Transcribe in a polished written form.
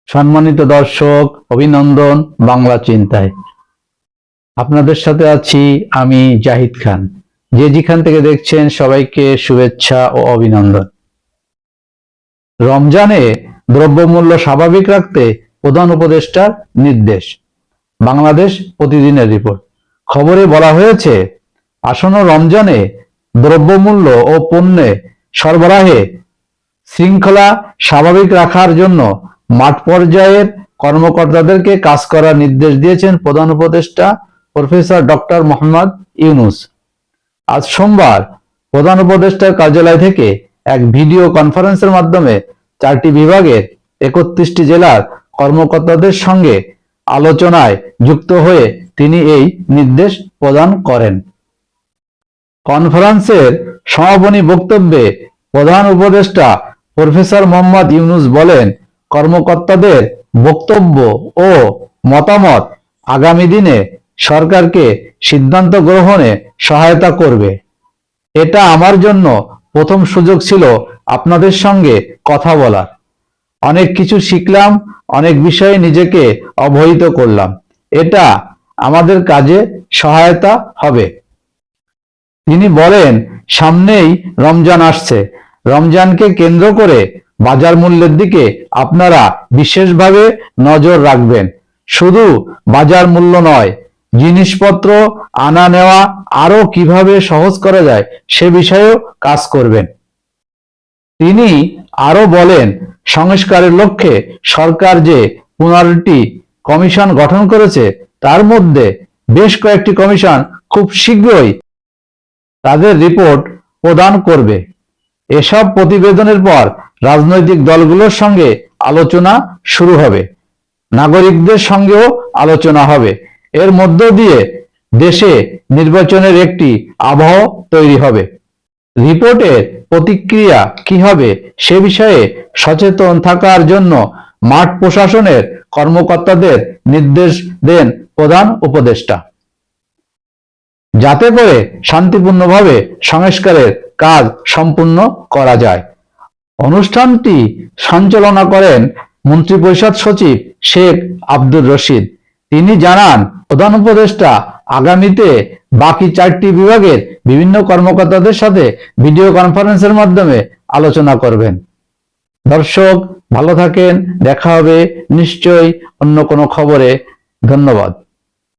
সম্মানিত দর্শক, অভিনন্দন বাংলা চিন্তায়। আপনাদের সাথে আছি আমি জাহিদ খান। যে যেখান থেকে দেখছেন সবাইকে শুভেচ্ছা ও অভিনন্দন। রমজানে দ্রব্যমূল্য স্বাভাবিক রাখতে প্রধান উপদেষ্টার নির্দেশ। বাংলাদেশ প্রতিদিনের রিপোর্ট। খবরে বলা হয়েছে, আসন্ন রমজানে দ্রব্যমূল্য ও পণ্যে সরবরাহে শৃঙ্খলা স্বাভাবিক রাখার জন্য মাঠ পর্যায়ের কর্মকর্তাদেরকে কাজ করার নির্দেশ দিয়েছেন প্রধান উপদেষ্টা প্রফেসর ডক্টর মোহাম্মদ ইউনূস। আজ সোমবার প্রধান উপদেষ্টার কার্যালয় থেকে এক ভিডিও কনফারেন্সের মাধ্যমে 4টি বিভাগের 31টি জেলার কর্মকর্তাদের সঙ্গে আলোচনায় যুক্ত হয়ে তিনি এই নির্দেশ প্রদান করেন। কনফারেন্সের সমাপনী বক্তব্যে প্রধান উপদেষ্টা প্রফেসর মোহাম্মদ ইউনূস বলেন, কর্মকর্তাদের বক্তব্য ও মতামত আগামী দিনে সরকারকে সিদ্ধান্ত গ্রহণে সহায়তা করবে। এটা আমার জন্য প্রথম সুযোগ ছিল আপনাদের সঙ্গে কথা বলার। অনেক কিছু শিখলাম, অনেক বিষয়ে নিজেকে অবহিত করলাম। এটা আমাদের কাজে সহায়তা হবে। তিনি বলেন, সামনেই রমজান আসছে। রমজানকে কেন্দ্র করে বাজার মূল্যের দিকে আপনারা বিশেষভাবে নজর রাখবেন। শুধু বাজার মূল্য নয়, জিনিসপত্র আনা নেওয়া আরো কিভাবে সহজ করা যায় সে বিষয়েও কাজ করবেন। তিনি আরো বলেন, সংস্কারের লক্ষ্যে সরকার যে 15টি কমিশন গঠন করেছে, তার মধ্যে বেশ কয়েকটি কমিশন খুব শীঘ্রই তাদের রিপোর্ট প্রদান করবে। এসব প্রতিবেদনের পর রাজনৈতিক দলগুলোর সঙ্গে আলোচনা শুরু হবে, নাগরিকদের সঙ্গেও আলোচনা হবে। এর মধ্য দিয়ে দেশে নির্বাচনের একটি আবহ তৈরি হবে। রিপোর্টের প্রতিক্রিয়া কি হবে সে বিষয়ে সচেতন থাকার জন্য মাঠ প্রশাসনের কর্মকর্তাদের নির্দেশ দেন প্রধান উপদেষ্টা, যাতে করে শান্তিপূর্ণভাবে সংস্কারের কাজ সম্পূর্ণ করা যায়। অনুষ্ঠানটি সঞ্চালনা করেন মন্ত্রিপরিষদ সচিব শেখ আব্দুর রশিদ। তিনি জানান, প্রধান উপদেষ্টা আগামীতে বাকি 4টি বিভাগের বিভিন্ন কর্মকর্তাদের সাথে ভিডিও কনফারেন্সের মাধ্যমে আলোচনা করবেন। দর্শক, ভালো থাকেন, দেখা হবে নিশ্চয়ই অন্য কোনো খবরে। ধন্যবাদ।